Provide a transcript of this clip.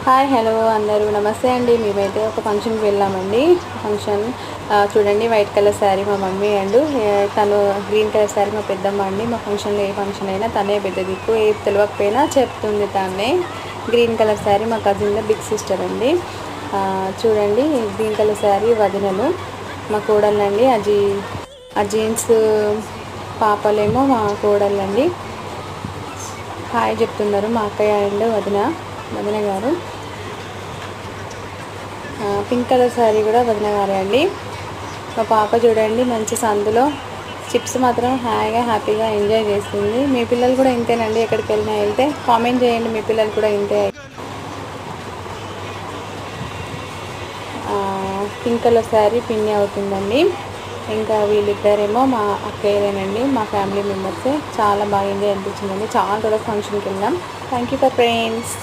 Hi hello అందరూ నమస్తే అండి. మేమైతే ఒక ఫంక్షన్కి వెళ్ళామండి. ఫంక్షన్ చూడండి, వైట్ కలర్ శారీ మా మమ్మీ అండ్ తను గ్రీన్ కలర్ శారీ మా పెద్దమ్మ అండి. మా ఫంక్షన్లో ఏ ఫంక్షన్ అయినా తనే పెద్ద దిక్కు, ఏ తెలియకపోయినా చెప్తుంది తనే. గ్రీన్ కలర్ శారీ మా కజిన్ బిగ్ సిస్టర్ అండి. చూడండి, గ్రీన్ కలర్ శారీ వదినలు మా కోడళ్ళండి. ఆ జీన్స్ పాపలేమో మా కోడళ్ళండి. హాయ్ చెప్తున్నారు మా అక్కయ్య అండ్ వదిన గారు. పింక్ కలర్ శారీ కూడా వదిన గారే అండి. మా పాప చూడండి, మంచి సందులో చిప్స్ మాత్రం హ్యాపీగా ఎంజాయ్ చేస్తుంది. మీ పిల్లలు కూడా ఇంతేనండి? ఎక్కడికి వెళ్ళినా వెళ్తే కామెంట్ చేయండి, మీ పిల్లలు కూడా ఇంతే. పింక్ కలర్ శారీ పిన్ని అవుతుందండి. ఇంకా వీళ్ళిద్దరేమో మా అక్కయ్యలేనండి, మా ఫ్యామిలీ మెంబర్సే. చాలా బాగా ఎంజాయ్ అనిపించిందండి. చాలా రోజులు ఫంక్షన్కి వెళ్ళాం. Thank you for friends.